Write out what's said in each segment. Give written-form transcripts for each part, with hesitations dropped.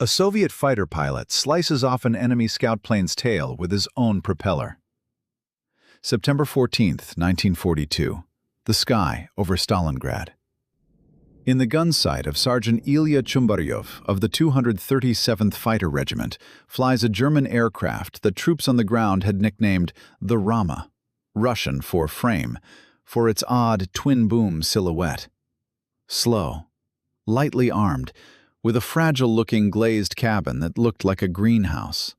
A Soviet fighter pilot slices off an enemy scout plane's tail with his own propeller. September 14, 1942. The sky over Stalingrad. In the gun sight of Sergeant Ilya Chumbaryov of the 237th Fighter Regiment flies a German aircraft that troops on the ground had nicknamed the Rama, Russian for frame, for its odd twin-boom silhouette. Slow, lightly armed, with a fragile-looking glazed cabin that looked like a greenhouse.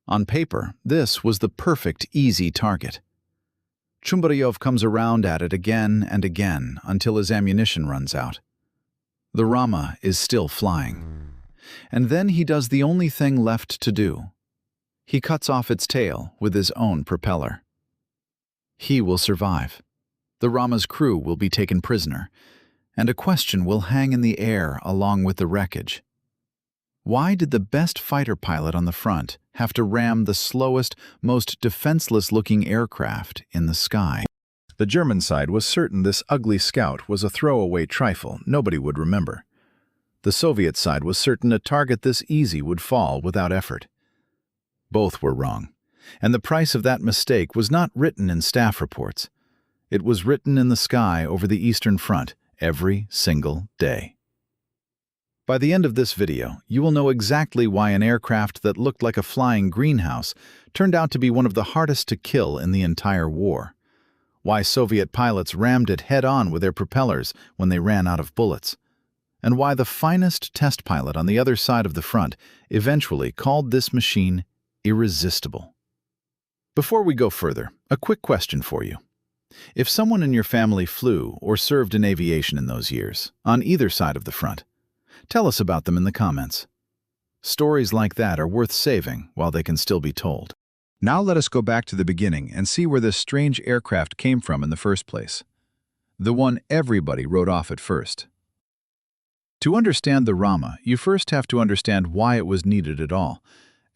On paper, this was the perfect, easy target. Chumbaryov comes around at it again and again until his ammunition runs out. The Rama is still flying. And then he does the only thing left to do. He cuts off its tail with his own propeller. He will survive. The Rama's crew will be taken prisoner, and a question will hang in the air along with the wreckage. Why did the best fighter pilot on the front have to ram the slowest, most defenseless-looking aircraft in the sky? The German side was certain this ugly scout was a throwaway trifle nobody would remember. The Soviet side was certain a target this easy would fall without effort. Both were wrong, and the price of that mistake was not written in staff reports. It was written in the sky over the Eastern Front every single day. By the end of this video, you will know exactly why an aircraft that looked like a flying greenhouse turned out to be one of the hardest to kill in the entire war. Why Soviet pilots rammed it head-on with their propellers when they ran out of bullets. And why the finest test pilot on the other side of the front eventually called this machine irresistible. Before we go further, a quick question for you. If someone in your family flew or served in aviation in those years, on either side of the front, tell us about them in the comments. Stories like that are worth saving while they can still be told. Now let us go back to the beginning and see where this strange aircraft came from in the first place. The one everybody wrote off at first. To understand the Rama, you first have to understand why it was needed at all,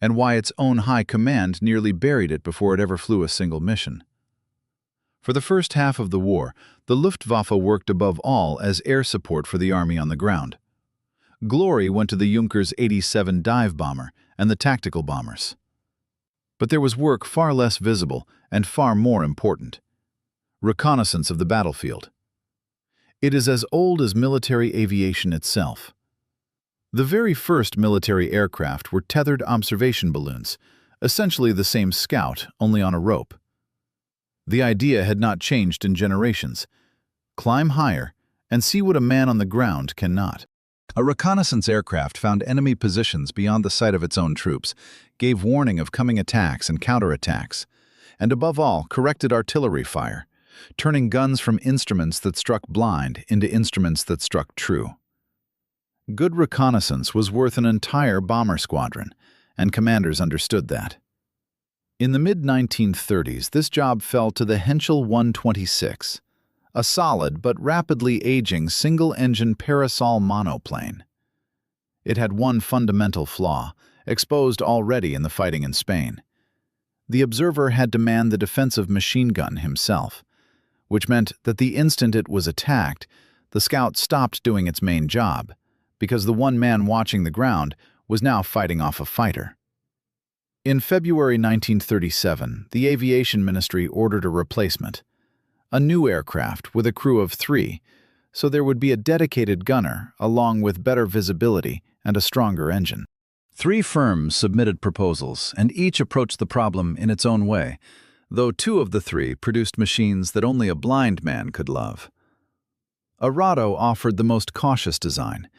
and why its own high command nearly buried it before it ever flew a single mission. For the first half of the war, the Luftwaffe worked above all as air support for the army on the ground. Glory went to the Junkers 87 dive bomber and the tactical bombers. But there was work far less visible and far more important. Reconnaissance of the battlefield. It is as old as military aviation itself. The very first military aircraft were tethered observation balloons, essentially the same Scout, only on a rope. The idea had not changed in generations. Climb higher and see what a man on the ground cannot. A reconnaissance aircraft found enemy positions beyond the sight of its own troops, gave warning of coming attacks and counterattacks, and above all, corrected artillery fire, turning guns from instruments that struck blind into instruments that struck true. Good reconnaissance was worth an entire bomber squadron, and commanders understood that. In the mid-1930s, this job fell to the Henschel 126, a solid but rapidly aging single-engine parasol monoplane. It had one fundamental flaw, exposed already in the fighting in Spain. The observer had to man the defensive machine gun himself, which meant that the instant it was attacked, the Scout stopped doing its main job, because the one man watching the ground was now fighting off a fighter. In February 1937, the Aviation Ministry ordered a replacement, a new aircraft with a crew of 3, so there would be a dedicated gunner along with better visibility and a stronger engine. 3 firms submitted proposals, and each approached the problem in its own way, though 2 of the 3 produced machines that only a blind man could love. Arado offered the most cautious design,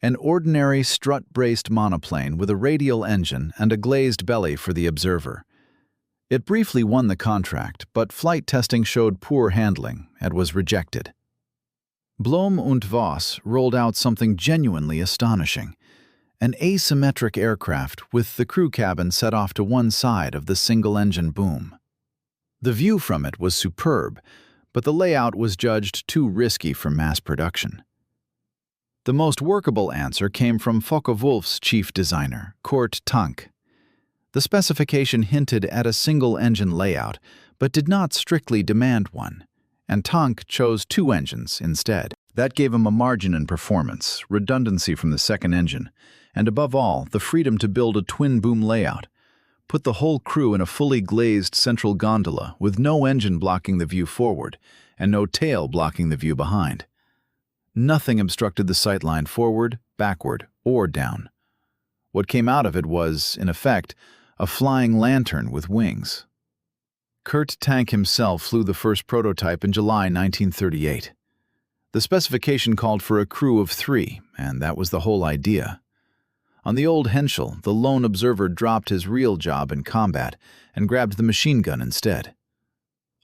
an ordinary strut-braced monoplane with a radial engine and a glazed belly for the observer. It briefly won the contract, but flight testing showed poor handling and was rejected. Blom und Voss rolled out something genuinely astonishing, an asymmetric aircraft with the crew cabin set off to one side of the single-engine boom. The view from it was superb, but the layout was judged too risky for mass production. The most workable answer came from Focke-Wulf's chief designer, Kurt Tank. The specification hinted at a single-engine layout, but did not strictly demand one, and Tank chose 2 engines instead. That gave him a margin in performance, redundancy from the second engine, and above all, the freedom to build a twin-boom layout. Put the whole crew in a fully glazed central gondola with no engine blocking the view forward and no tail blocking the view behind. Nothing obstructed the sightline forward, backward, or down. What came out of it was, in effect, a flying lantern with wings. Kurt Tank himself flew the first prototype in July 1938. The specification called for a crew of 3, and that was the whole idea. On the old Henschel, the lone observer dropped his real job in combat and grabbed the machine gun instead.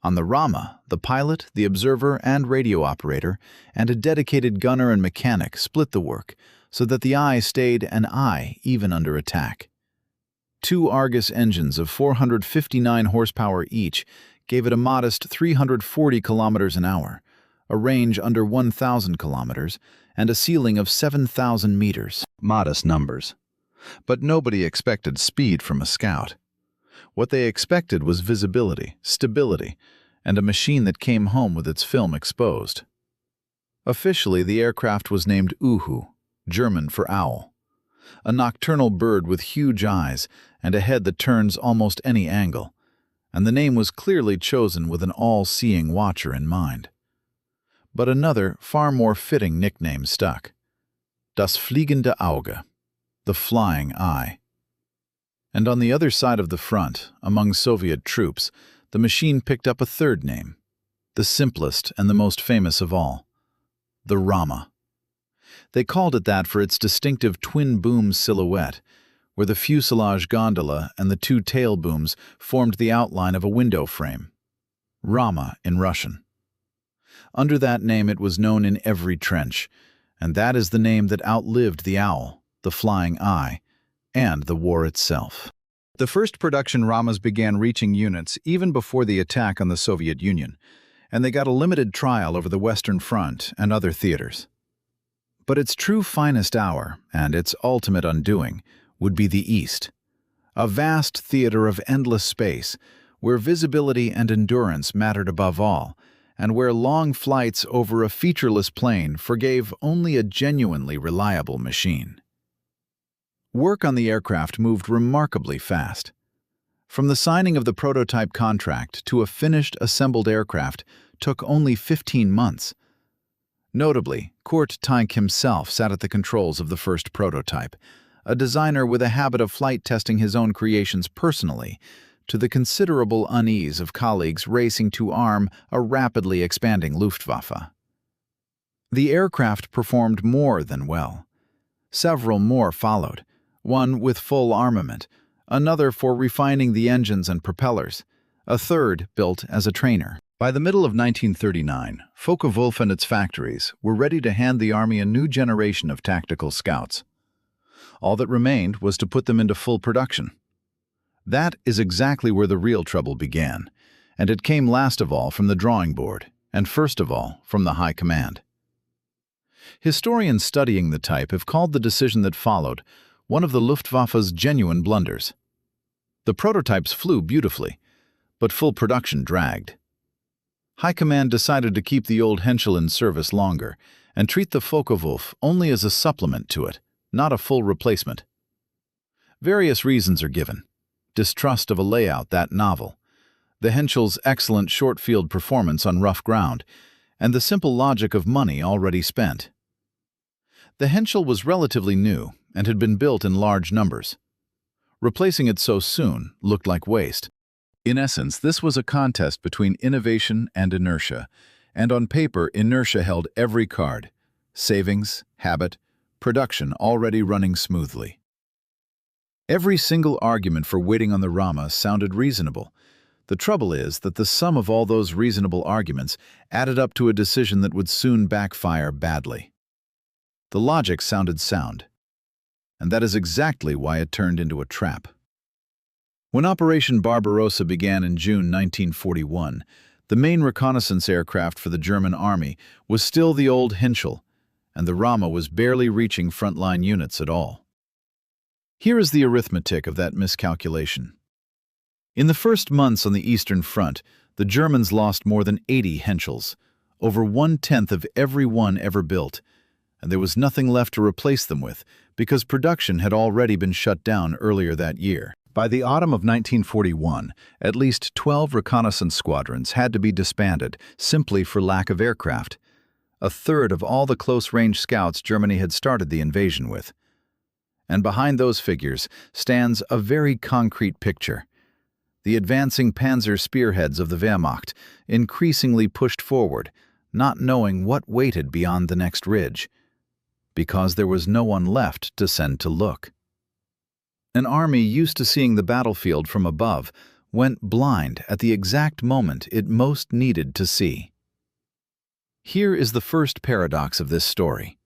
On the Rama, the pilot, the observer, and radio operator, and a dedicated gunner and mechanic split the work so that the eye stayed an eye even under attack. 2 Argus engines of 459 horsepower each gave it a modest 340 kilometers an hour, a range under 1,000 kilometers, and a ceiling of 7,000 meters. Modest numbers. But nobody expected speed from a Scout. What they expected was visibility, stability, and a machine that came home with its film exposed. Officially, the aircraft was named Uhu, German for owl. A nocturnal bird with huge eyes and a head that turns almost any angle, and the name was clearly chosen with an all-seeing watcher in mind. But another, far more fitting nickname stuck. Das fliegende Auge, the flying eye. And on the other side of the front, among Soviet troops, the machine picked up a third name, the simplest and the most famous of all, the Rama. They called it that for its distinctive twin-boom silhouette, where the fuselage gondola and the 2 tail booms formed the outline of a window frame. Rama in Russian. Under that name it was known in every trench, and that is the name that outlived the owl, the flying eye, and the war itself. The first production Ramas began reaching units even before the attack on the Soviet Union, and they got a limited trial over the Western Front and other theaters. But its true finest hour, and its ultimate undoing, would be the East, a vast theater of endless space, where visibility and endurance mattered above all, and where long flights over a featureless plain forgave only a genuinely reliable machine. Work on the aircraft moved remarkably fast. From the signing of the prototype contract to a finished, assembled aircraft took only 15 months. Notably, Kurt Tank himself sat at the controls of the first prototype, a designer with a habit of flight testing his own creations personally, to the considerable unease of colleagues racing to arm a rapidly expanding Luftwaffe. The aircraft performed more than well. Several more followed, one with full armament, another for refining the engines and propellers, a third built as a trainer. By the middle of 1939, Focke-Wulf and its factories were ready to hand the Army a new generation of tactical scouts. All that remained was to put them into full production. That is exactly where the real trouble began, and it came last of all from the drawing board, and first of all from the High Command. Historians studying the type have called the decision that followed one of the Luftwaffe's genuine blunders. The prototypes flew beautifully, but full production dragged. High Command decided to keep the old Henschel in service longer and treat the Focke-Wulf only as a supplement to it, not a full replacement. Various reasons are given. Distrust of a layout that novel, the Henschel's excellent short-field performance on rough ground, and the simple logic of money already spent. The Henschel was relatively new and had been built in large numbers. Replacing it so soon looked like waste. In essence, this was a contest between innovation and inertia, and on paper, inertia held every card: savings, habit, production already running smoothly. Every single argument for waiting on the Rama sounded reasonable. The trouble is that the sum of all those reasonable arguments added up to a decision that would soon backfire badly. The logic sounded sound, and that is exactly why it turned into a trap. When Operation Barbarossa began in June 1941, the main reconnaissance aircraft for the German army was still the old Henschel, and the Rama was barely reaching frontline units at all. Here is the arithmetic of that miscalculation. In the first months on the Eastern Front, the Germans lost more than 80 Henschels, over 1/10 of every one ever built, and there was nothing left to replace them with because production had already been shut down earlier that year. By the autumn of 1941, at least 12 reconnaissance squadrons had to be disbanded simply for lack of aircraft, a third of all the close-range scouts Germany had started the invasion with. And behind those figures stands a very concrete picture. The advancing panzer spearheads of the Wehrmacht increasingly pushed forward, not knowing what waited beyond the next ridge, because there was no one left to send to look. An army used to seeing the battlefield from above went blind at the exact moment it most needed to see. Here is the first paradox of this story.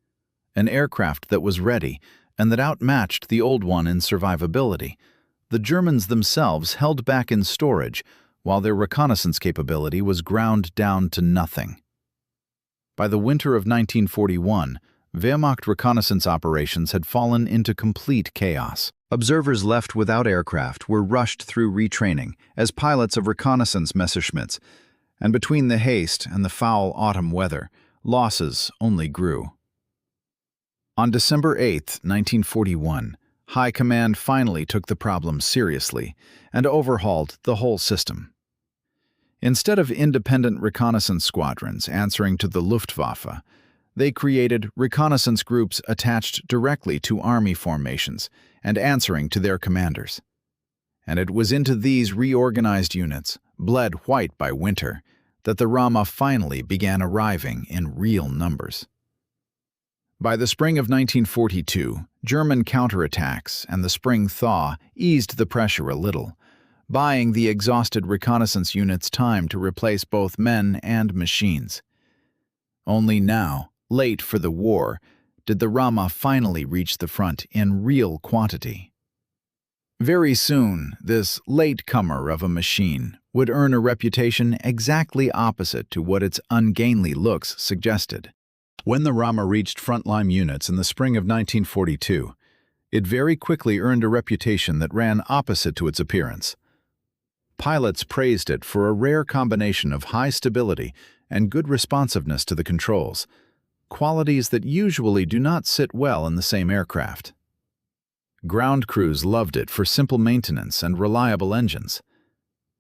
An aircraft that was ready and that outmatched the old one in survivability, the Germans themselves held back in storage while their reconnaissance capability was ground down to nothing. By the winter of 1941, Wehrmacht reconnaissance operations had fallen into complete chaos. Observers left without aircraft were rushed through retraining as pilots of reconnaissance Messerschmitts, and between the haste and the foul autumn weather, losses only grew. On December 8, 1941, High Command finally took the problem seriously and overhauled the whole system. Instead of independent reconnaissance squadrons answering to the Luftwaffe, they created reconnaissance groups attached directly to army formations and answering to their commanders. And it was into these reorganized units, bled white by winter, that the Rama finally began arriving in real numbers. By the spring of 1942, German counterattacks and the spring thaw eased the pressure a little, buying the exhausted reconnaissance units time to replace both men and machines. Only now, late for the war, did the Rama finally reach the front in real quantity. Very soon, this latecomer of a machine would earn a reputation exactly opposite to what its ungainly looks suggested. When the Rama reached frontline units in the spring of 1942, it very quickly earned a reputation that ran opposite to its appearance. Pilots praised it for a rare combination of high stability and good responsiveness to the controls, qualities that usually do not sit well in the same aircraft. Ground crews loved it for simple maintenance and reliable engines.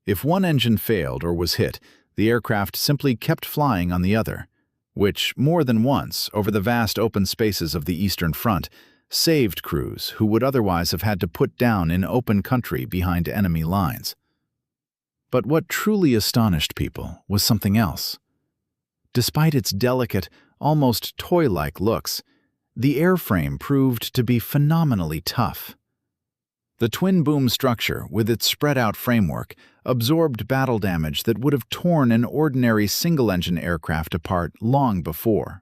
If one engine failed or was hit, the aircraft simply kept flying on the other, which, more than once, over the vast open spaces of the Eastern Front, saved crews who would otherwise have had to put down in open country behind enemy lines. But what truly astonished people was something else. Despite its delicate, almost toy-like looks, the airframe proved to be phenomenally tough. The twin-boom structure, with its spread-out framework, absorbed battle damage that would have torn an ordinary single-engine aircraft apart long before.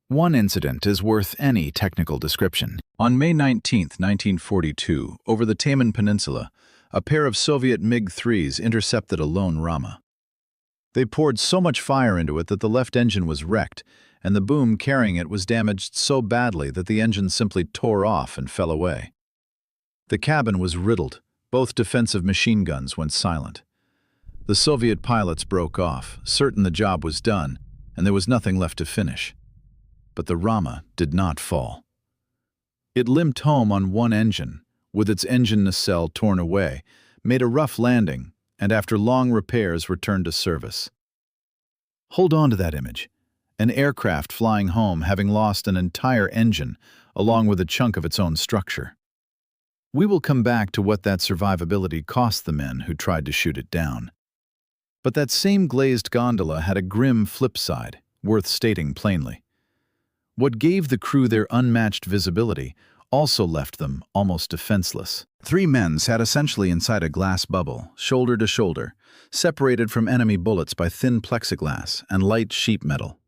One incident is worth any technical description. On May 19, 1942, over the Taman Peninsula, a pair of Soviet MiG-3s intercepted a lone Rama. They poured so much fire into it that the left engine was wrecked, and the boom carrying it was damaged so badly that the engine simply tore off and fell away. The cabin was riddled. Both defensive machine guns went silent. The Soviet pilots broke off, certain the job was done, and there was nothing left to finish. But the Rama did not fall. It limped home on one engine, with its engine nacelle torn away, made a rough landing, and after long repairs returned to service. Hold on to that image. An aircraft flying home having lost an entire engine, along with a chunk of its own structure. We will come back to what that survivability cost the men who tried to shoot it down. But that same glazed gondola had a grim flip side, worth stating plainly. What gave the crew their unmatched visibility also left them almost defenseless. Three men sat essentially inside a glass bubble, shoulder to shoulder, separated from enemy bullets by thin plexiglass and light sheet metal.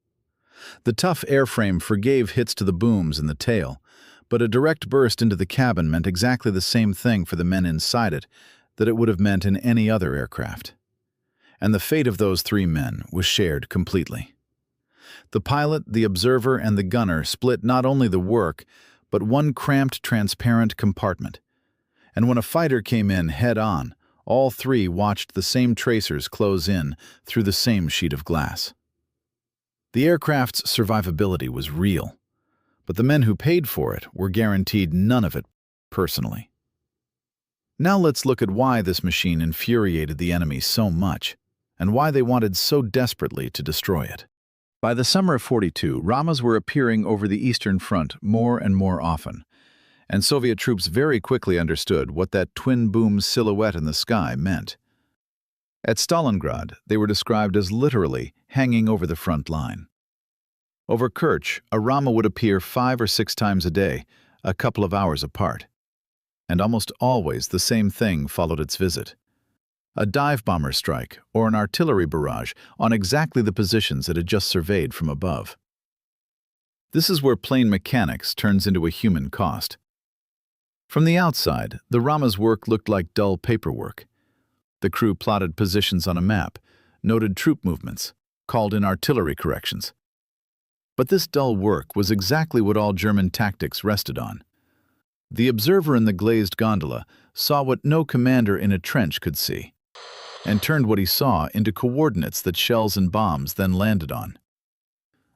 The tough airframe forgave hits to the booms and the tail, but a direct burst into the cabin meant exactly the same thing for the men inside it that it would have meant in any other aircraft. And the fate of those three men was shared completely. The pilot, the observer, and the gunner split not only the work, but one cramped, transparent compartment. And when a fighter came in head-on, all three watched the same tracers close in through the same sheet of glass. The aircraft's survivability was real. but the men who paid for it were guaranteed none of it personally. Now let's look at why this machine infuriated the enemy so much, and why they wanted so desperately to destroy it. By the summer of 42, Ramas were appearing over the Eastern Front more and more often, and Soviet troops very quickly understood what that twin-boom silhouette in the sky meant. At Stalingrad, they were described as literally hanging over the front line. Over Kursk, a Rama would appear 5 or 6 times a day, a couple of hours apart. And almost always the same thing followed its visit. A dive bomber strike or an artillery barrage on exactly the positions it had just surveyed from above. This is where plane mechanics turns into a human cost. From the outside, the Rama's work looked like dull paperwork. The crew plotted positions on a map, noted troop movements, called in artillery corrections. But this dull work was exactly what all German tactics rested on. The observer in the glazed gondola saw what no commander in a trench could see, and turned what he saw into coordinates that shells and bombs then landed on.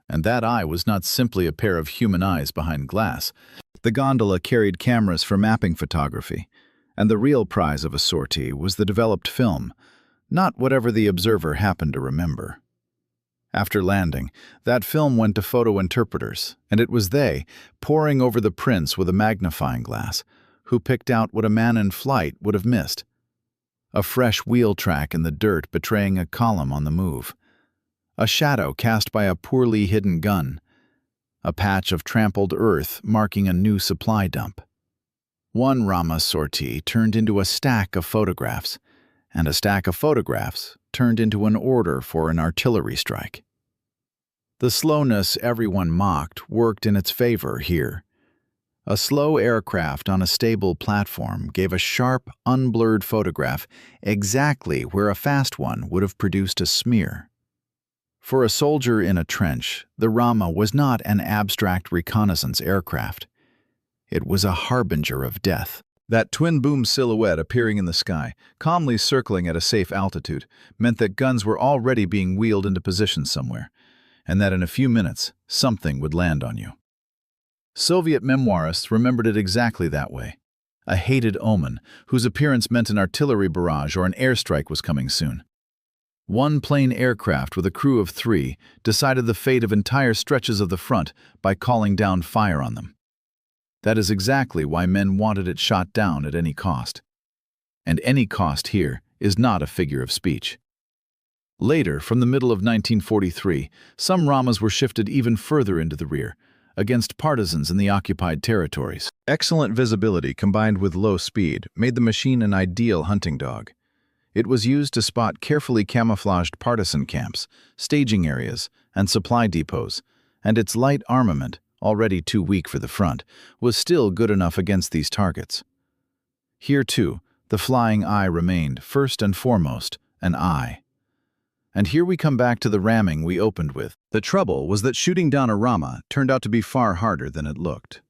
And that eye was not simply a pair of human eyes behind glass. The gondola carried cameras for mapping photography, and the real prize of a sortie was the developed film, not whatever the observer happened to remember. After landing, that film went to photo interpreters, and it was they, poring over the prints with a magnifying glass, who picked out what a man in flight would have missed. A fresh wheel track in the dirt betraying a column on the move. A shadow cast by a poorly hidden gun. A patch of trampled earth marking a new supply dump. One Rama sortie turned into a stack of photographs, and a stack of photographs turned into an order for an artillery strike. The slowness everyone mocked worked in its favor here. A slow aircraft on a stable platform gave a sharp, unblurred photograph exactly where a fast one would have produced a smear. For a soldier in a trench, the Rama was not an abstract reconnaissance aircraft. It was a harbinger of death. That twin-boom silhouette appearing in the sky, calmly circling at a safe altitude, meant that guns were already being wheeled into position somewhere, and that in a few minutes, something would land on you. Soviet memoirists remembered it exactly that way. A hated omen, whose appearance meant an artillery barrage or an airstrike was coming soon. One plane aircraft with a crew of 3 decided the fate of entire stretches of the front by calling down fire on them. That is exactly why men wanted it shot down at any cost. And any cost here is not a figure of speech. Later, from the middle of 1943, some Ramas were shifted even further into the rear, against partisans in the occupied territories. Excellent visibility combined with low speed made the machine an ideal hunting dog. It was used to spot carefully camouflaged partisan camps, staging areas, and supply depots, and its light armament, already too weak for the front, was still good enough against these targets. Here, too, the flying eye remained, first and foremost, an eye. And here we come back to the ramming we opened with. The trouble was that shooting down a Rama turned out to be far harder than it looked.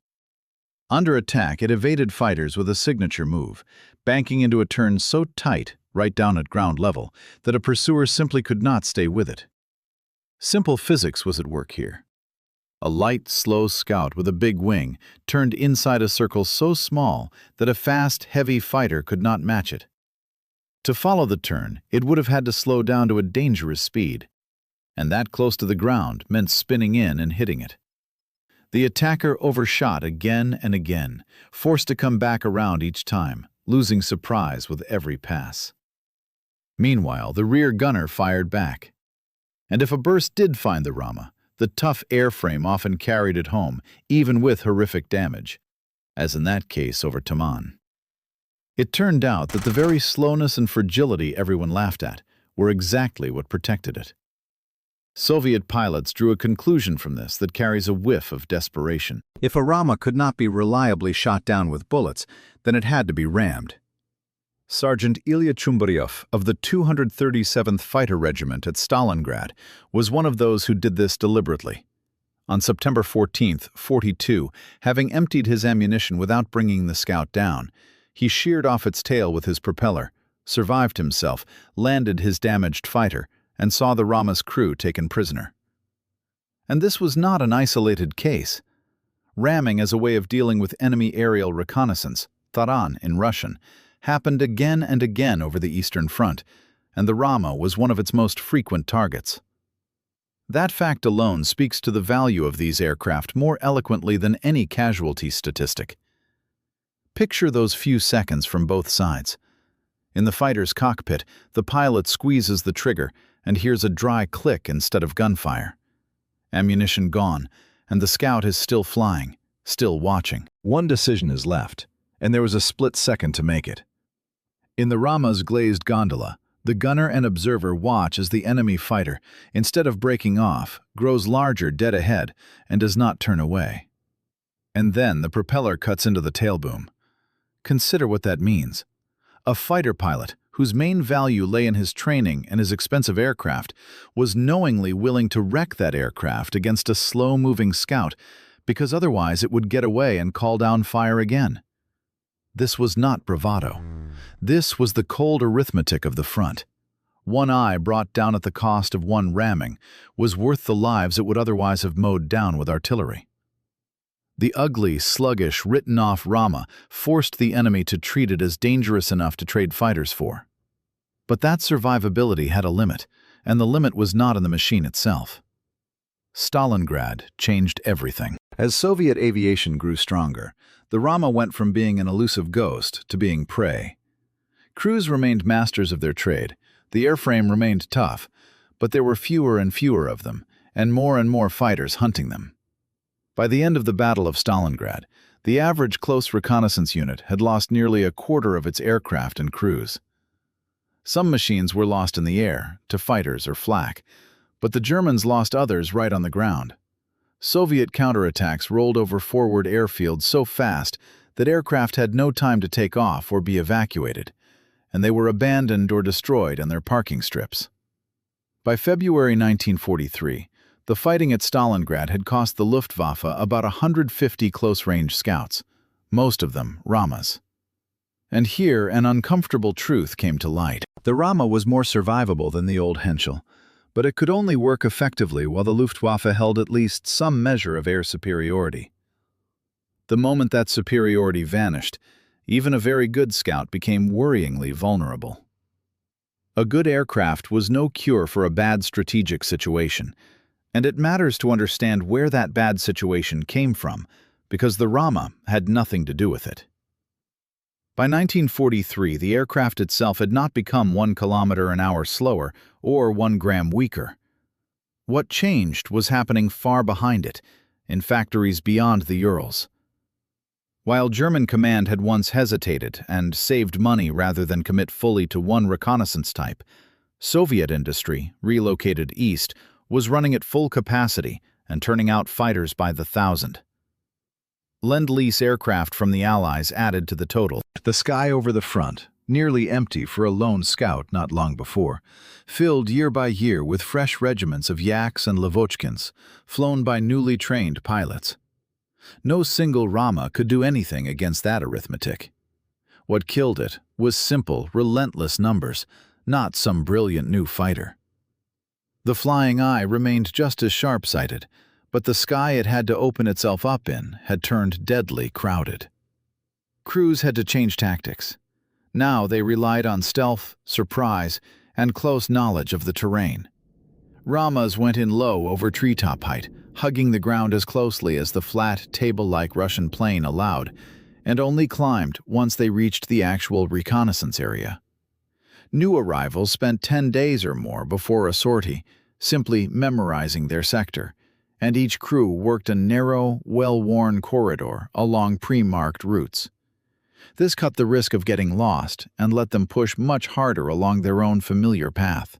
Under attack, it evaded fighters with a signature move, banking into a turn so tight, right down at ground level, that a pursuer simply could not stay with it. Simple physics was at work here. A light, slow scout with a big wing turned inside a circle so small that a fast, heavy fighter could not match it. To follow the turn, it would have had to slow down to a dangerous speed, and that close to the ground meant spinning in and hitting it. The attacker overshot again and again, forced to come back around each time, losing surprise with every pass. Meanwhile, the rear gunner fired back. And if a burst did find the Rama, the tough airframe often carried it home, even with horrific damage, as in that case over Taman. It turned out that the very slowness and fragility everyone laughed at were exactly what protected it. Soviet pilots drew a conclusion from this that carries a whiff of desperation. If a Rama could not be reliably shot down with bullets, then it had to be rammed. Sergeant Ilya Chumbaryov of the 237th Fighter Regiment at Stalingrad was one of those who did this deliberately. On September 14, 42, having emptied his ammunition without bringing the scout down, he sheared off its tail with his propeller, survived himself, landed his damaged fighter, and saw the Rama's crew taken prisoner. And this was not an isolated case. Ramming as a way of dealing with enemy aerial reconnaissance, Taman in Russian, happened again and again over the Eastern Front, and the Rama was one of its most frequent targets. That fact alone speaks to the value of these aircraft more eloquently than any casualty statistic. Picture those few seconds from both sides. In the fighter's cockpit, the pilot squeezes the trigger and hears a dry click instead of gunfire. Ammunition gone, and the scout is still flying, still watching. One decision is left, and there was a split second to make it. In the Rama's glazed gondola, the gunner and observer watch as the enemy fighter, instead of breaking off, grows larger dead ahead and does not turn away. And then the propeller cuts into the tailboom. Consider what that means. A fighter pilot, whose main value lay in his training and his expensive aircraft, was knowingly willing to wreck that aircraft against a slow-moving scout because otherwise it would get away and call down fire again. This was not bravado. This was the cold arithmetic of the front. One eye brought down at the cost of one ramming was worth the lives it would otherwise have mowed down with artillery. The ugly, sluggish, written-off Rama forced the enemy to treat it as dangerous enough to trade fighters for. But that survivability had a limit, and the limit was not in the machine itself. Stalingrad changed everything. As Soviet aviation grew stronger, the Rama went from being an elusive ghost to being prey. Crews remained masters of their trade, the airframe remained tough, but there were fewer and fewer of them, and more fighters hunting them. By the end of the Battle of Stalingrad, the average close reconnaissance unit had lost nearly a quarter of its aircraft and crews. Some machines were lost in the air, to fighters or flak, but the Germans lost others right on the ground. Soviet counterattacks rolled over forward airfields so fast that aircraft had no time to take off or be evacuated, and they were abandoned or destroyed on their parking strips. By February 1943, the fighting at Stalingrad had cost the Luftwaffe about 150 close-range scouts, most of them Ramas. And here an uncomfortable truth came to light. The Rama was more survivable than the old Henschel, but it could only work effectively while the Luftwaffe held at least some measure of air superiority. The moment that superiority vanished, even a very good scout became worryingly vulnerable. A good aircraft was no cure for a bad strategic situation, and it matters to understand where that bad situation came from, because the Rama had nothing to do with it. By 1943, the aircraft itself had not become 1 kilometer an hour slower or 1 gram weaker. What changed was happening far behind it, in factories beyond the Urals. While German command had once hesitated and saved money rather than commit fully to one reconnaissance type, Soviet industry, relocated east, was running at full capacity and turning out fighters by the thousand. Lend-Lease aircraft from the Allies added to the total. The sky over the front, nearly empty for a lone scout not long before, filled year by year with fresh regiments of Yaks and Lavochkins, flown by newly trained pilots. No single Rama could do anything against that arithmetic. What killed it was simple, relentless numbers, not some brilliant new fighter. The flying eye remained just as sharp-sighted, but the sky it had to open itself up in had turned deadly crowded. Crews had to change tactics. Now they relied on stealth, surprise, and close knowledge of the terrain. Ramas went in low over treetop height, hugging the ground as closely as the flat, table-like Russian plane allowed, and only climbed once they reached the actual reconnaissance area. New arrivals spent 10 days or more before a sortie, simply memorizing their sector, and each crew worked a narrow, well-worn corridor along pre-marked routes. This cut the risk of getting lost and let them push much harder along their own familiar path.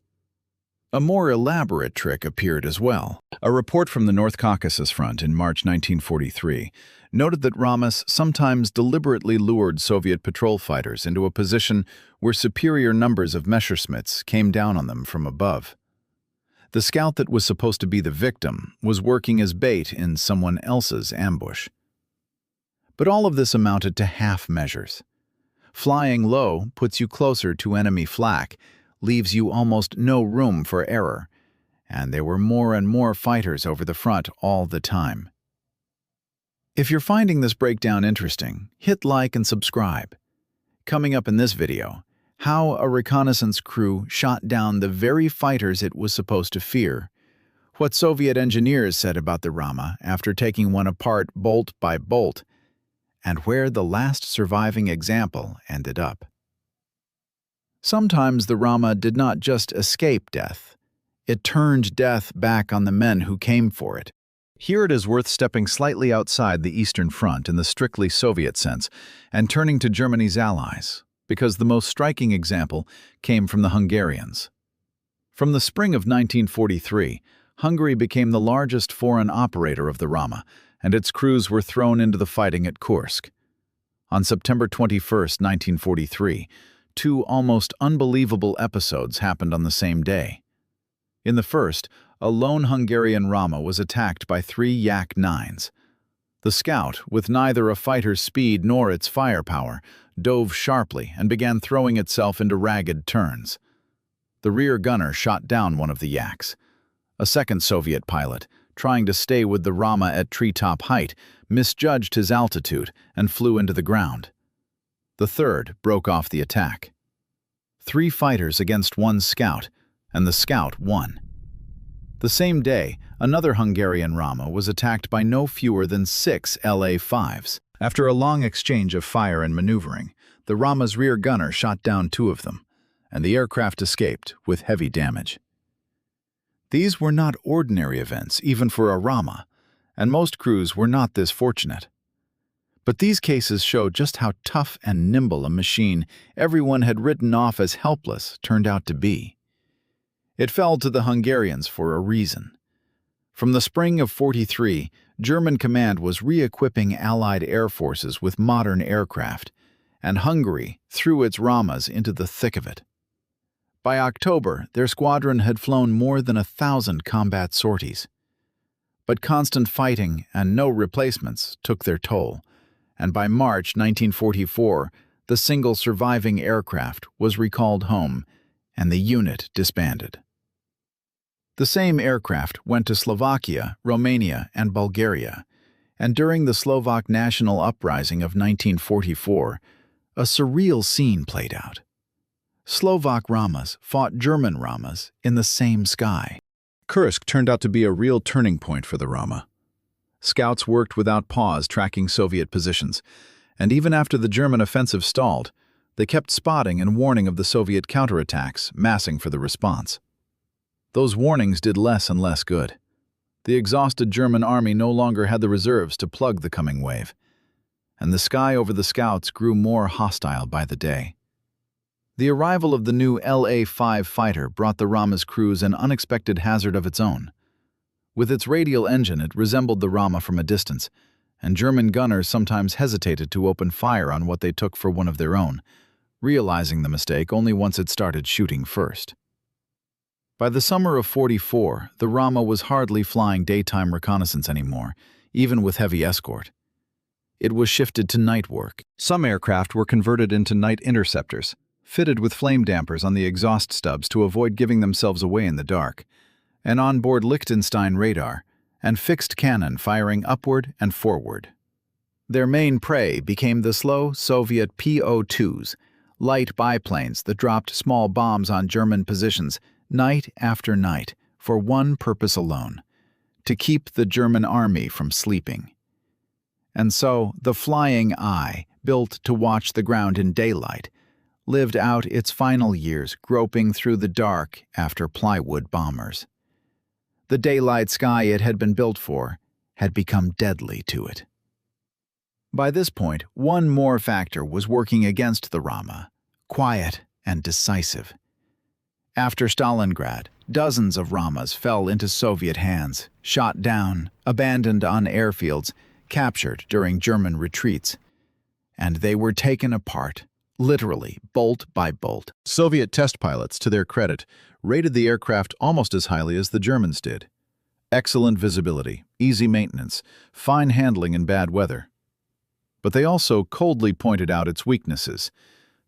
A more elaborate trick appeared as well. A report from the North Caucasus Front in March 1943 noted that Ramas sometimes deliberately lured Soviet patrol fighters into a position where superior numbers of Messerschmitts came down on them from above. The scout that was supposed to be the victim was working as bait in someone else's ambush. But all of this amounted to half measures. Flying low puts you closer to enemy flak, leaves you almost no room for error, and there were more and more fighters over the front all the time. If you're finding this breakdown interesting, hit like and subscribe. Coming up in this video, how a reconnaissance crew shot down the very fighters it was supposed to fear, what Soviet engineers said about the Rama after taking one apart bolt by bolt, and where the last surviving example ended up. Sometimes the Rama did not just escape death. It turned death back on the men who came for it. Here it is worth stepping slightly outside the Eastern Front in the strictly Soviet sense and turning to Germany's allies, because the most striking example came from the Hungarians. From the spring of 1943, Hungary became the largest foreign operator of the Rama, and its crews were thrown into the fighting at Kursk. On September 21, 1943, two almost unbelievable episodes happened on the same day. In the first, a lone Hungarian Rama was attacked by three Yak-9s. The Scout, with neither a fighter's speed nor its firepower, dove sharply and began throwing itself into ragged turns. The rear gunner shot down one of the Yaks. A second Soviet pilot, trying to stay with the Rama at treetop height, misjudged his altitude and flew into the ground. The third broke off the attack. 3 fighters against 1 Scout, and the Scout won. The same day, another Hungarian Rama was attacked by no fewer than 6 LA-5s. After a long exchange of fire and maneuvering, the Rama's rear gunner shot down 2 of them, and the aircraft escaped with heavy damage. These were not ordinary events, even for a Rama, and most crews were not this fortunate. But these cases show just how tough and nimble a machine everyone had written off as helpless turned out to be. It fell to the Hungarians for a reason. From the spring of '43, German command was re-equipping Allied air forces with modern aircraft, and Hungary threw its Ramas into the thick of it. By October, their squadron had flown more than 1,000 combat sorties. But constant fighting and no replacements took their toll, and by March 1944, the single surviving aircraft was recalled home, and the unit disbanded. The same aircraft went to Slovakia, Romania, and Bulgaria, and during the Slovak national uprising of 1944, a surreal scene played out. Slovak Ramas fought German Ramas in the same sky. Kursk turned out to be a real turning point for the Rama. Scouts worked without pause tracking Soviet positions, and even after the German offensive stalled, they kept spotting and warning of the Soviet counterattacks, massing for the response. Those warnings did less and less good. The exhausted German army no longer had the reserves to plug the coming wave, and the sky over the Scouts grew more hostile by the day. The arrival of the new LA-5 fighter brought the Rama's crews an unexpected hazard of its own. With its radial engine, it resembled the Rama from a distance, and German gunners sometimes hesitated to open fire on what they took for one of their own, realizing the mistake only once it started shooting first. By the summer of '44, the Rama was hardly flying daytime reconnaissance anymore, even with heavy escort. It was shifted to night work. Some aircraft were converted into night interceptors, fitted with flame dampers on the exhaust stubs to avoid giving themselves away in the dark, an onboard Liechtenstein radar, and fixed cannon firing upward and forward. Their main prey became the slow Soviet PO-2s, light biplanes that dropped small bombs on German positions night after night for one purpose alone: to keep the German army from sleeping. And so the Flying Eye, built to watch the ground in daylight, lived out its final years groping through the dark after plywood bombers. The daylight sky it had been built for had become deadly to it. By this point, one more factor was working against the Rama: quiet and decisive. After Stalingrad, dozens of Ramas fell into Soviet hands, shot down, abandoned on airfields, captured during German retreats. And they were taken apart, literally bolt by bolt. Soviet test pilots, to their credit, rated the aircraft almost as highly as the Germans did. Excellent visibility, easy maintenance, fine handling in bad weather. But they also coldly pointed out its weaknesses: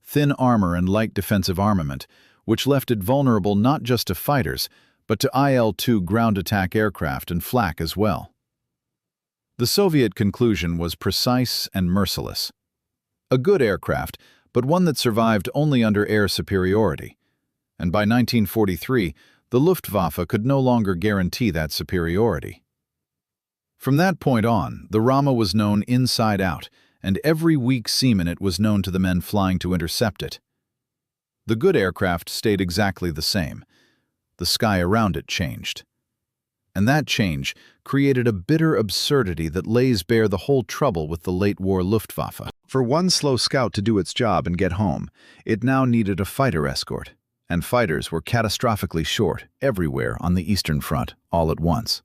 thin armor and light defensive armament, which left it vulnerable not just to fighters, but to IL-2 ground attack aircraft and flak as well. The Soviet conclusion was precise and merciless. A good aircraft, but one that survived only under air superiority. And by 1943, the Luftwaffe could no longer guarantee that superiority. From that point on, the Rama was known inside out, and every weak seam in it was known to the men flying to intercept it. The good aircraft stayed exactly the same. The sky around it changed. And that change created a bitter absurdity that lays bare the whole trouble with the late-war Luftwaffe. For one slow scout to do its job and get home, it now needed a fighter escort, and fighters were catastrophically short everywhere on the Eastern Front all at once.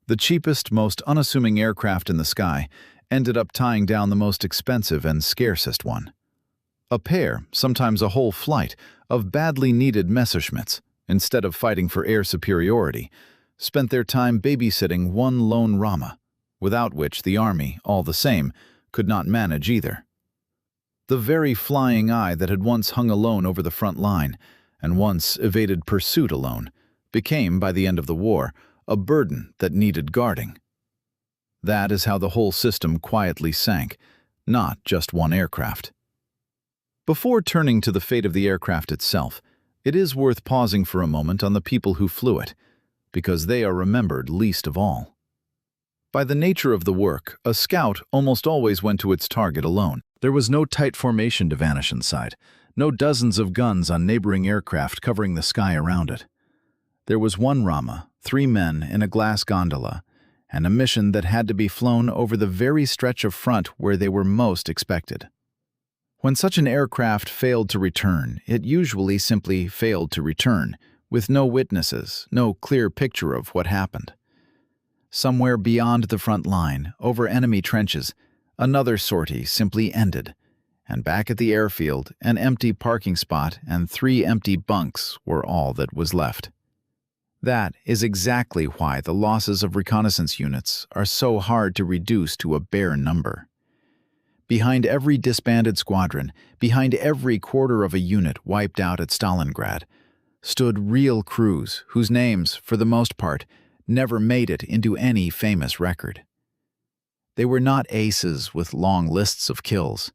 The cheapest, most unassuming aircraft in the sky ended up tying down the most expensive and scarcest one. A pair, sometimes a whole flight, of badly needed Messerschmitts, instead of fighting for air superiority, spent their time babysitting one lone Rama, without which the army, all the same, could not manage either. The very flying eye that had once hung alone over the front line, and once evaded pursuit alone, became, by the end of the war, a burden that needed guarding. That is how the whole system quietly sank, not just one aircraft. Before turning to the fate of the aircraft itself, it is worth pausing for a moment on the people who flew it, because they are remembered least of all. By the nature of the work, a scout almost always went to its target alone. There was no tight formation to vanish inside, no dozens of guns on neighboring aircraft covering the sky around it. There was one Rama, 3 men in a glass gondola, and a mission that had to be flown over the very stretch of front where they were most expected. When such an aircraft failed to return, it usually simply failed to return, with no witnesses, no clear picture of what happened. Somewhere beyond the front line, over enemy trenches, another sortie simply ended, and back at the airfield, an empty parking spot and 3 empty bunks were all that was left. That is exactly why the losses of reconnaissance units are so hard to reduce to a bare number. Behind every disbanded squadron, behind every quarter of a unit wiped out at Stalingrad, stood real crews whose names, for the most part, never made it into any famous record. They were not aces with long lists of kills.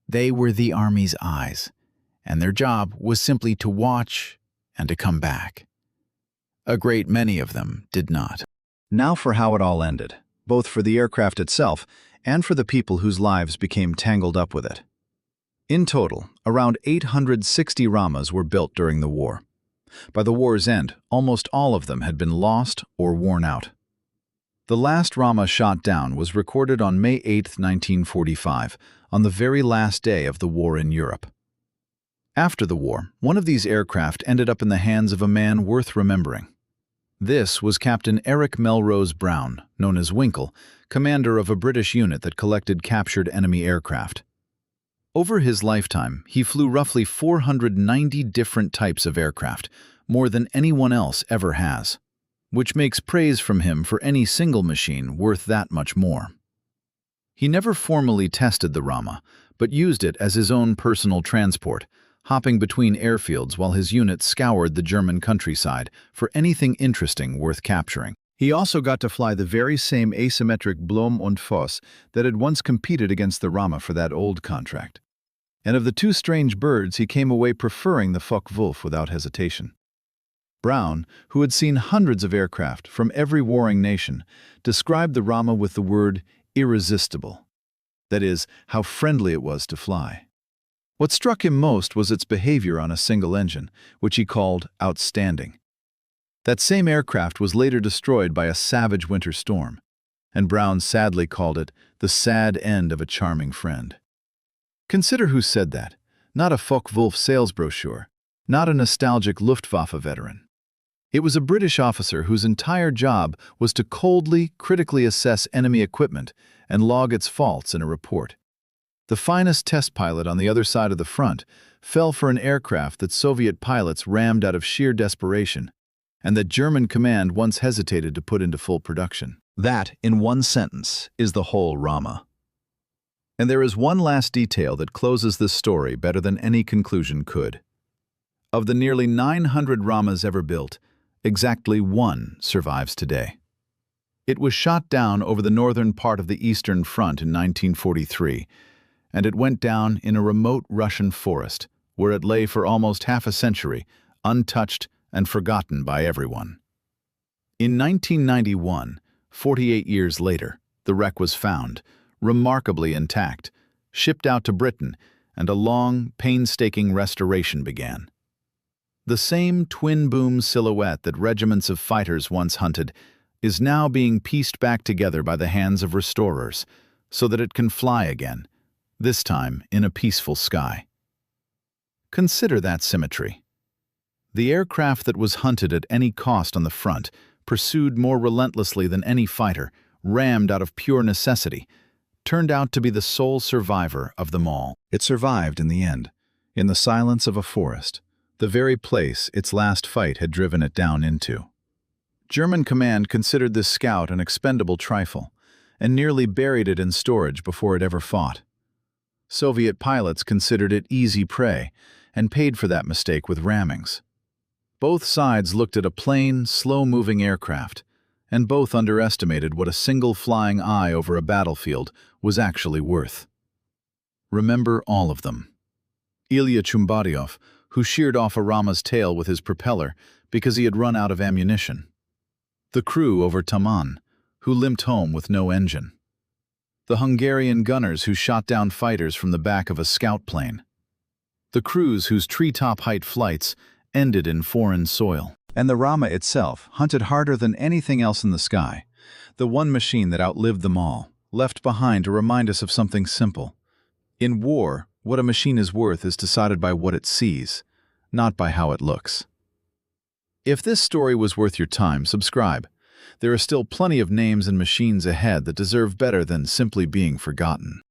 They were the Army's eyes, and their job was simply to watch and to come back. A great many of them did not. Now for how it all ended, both for the aircraft itself and for the people whose lives became tangled up with it. In total, around 860 Ramas were built during the war. By the war's end, almost all of them had been lost or worn out. The last Rama shot down was recorded on May 8, 1945, on the very last day of the war in Europe. After the war, one of these aircraft ended up in the hands of a man worth remembering. This was Captain Eric Melrose Brown, known as Winkle, commander of a British unit that collected captured enemy aircraft. Over his lifetime, he flew roughly 490 different types of aircraft, more than anyone else ever has, which makes praise from him for any single machine worth that much more. He never formally tested the Rama, but used it as his own personal transport, hopping between airfields while his unit scoured the German countryside for anything interesting worth capturing. He also got to fly the very same asymmetric Blom und Voss that had once competed against the Rama for that old contract. And of the 2 strange birds, he came away preferring the Focke-Wulf without hesitation. Brown, who had seen hundreds of aircraft from every warring nation, described the Rama with the word irresistible. That is, how friendly it was to fly. What struck him most was its behavior on a single engine, which he called outstanding. That same aircraft was later destroyed by a savage winter storm, and Brown sadly called it the sad end of a charming friend. Consider who said that. Not a Focke-Wulf sales brochure, not a nostalgic Luftwaffe veteran. It was a British officer whose entire job was to coldly, critically assess enemy equipment and log its faults in a report. The finest test pilot on the other side of the front fell for an aircraft that Soviet pilots rammed out of sheer desperation, and that German command once hesitated to put into full production. That, in one sentence, is the whole Rama. And there is one last detail that closes this story better than any conclusion could. Of the nearly 900 Ramas ever built, exactly 1 survives today. It was shot down over the northern part of the Eastern Front in 1943, and it went down in a remote Russian forest, where it lay for almost half a century, untouched and forgotten by everyone. In 1991, 48 years later, the wreck was found, remarkably intact, shipped out to Britain, and a long, painstaking restoration began. The same twin-boom silhouette that regiments of fighters once hunted is now being pieced back together by the hands of restorers so that it can fly again, this time in a peaceful sky. Consider that symmetry. The aircraft that was hunted at any cost on the front, pursued more relentlessly than any fighter, rammed out of pure necessity, turned out to be the sole survivor of them all. It survived in the end, in the silence of a forest, the very place its last fight had driven it down into. German command considered this scout an expendable trifle, and nearly buried it in storage before it ever fought. Soviet pilots considered it easy prey, and paid for that mistake with rammings. Both sides looked at a plain, slow-moving aircraft, and both underestimated what a single flying eye over a battlefield was actually worth. Remember all of them. Ilya Chumbaryov, who sheared off a Rama's tail with his propeller because he had run out of ammunition. The crew over Taman, who limped home with no engine. The Hungarian gunners who shot down fighters from the back of a scout plane. The crews whose treetop-height flights ended in foreign soil. And the Rama itself, hunted harder than anything else in the sky, the one machine that outlived them all, left behind to remind us of something simple. In war, what a machine is worth is decided by what it sees, not by how it looks. If this story was worth your time, subscribe. There are still plenty of names and machines ahead that deserve better than simply being forgotten.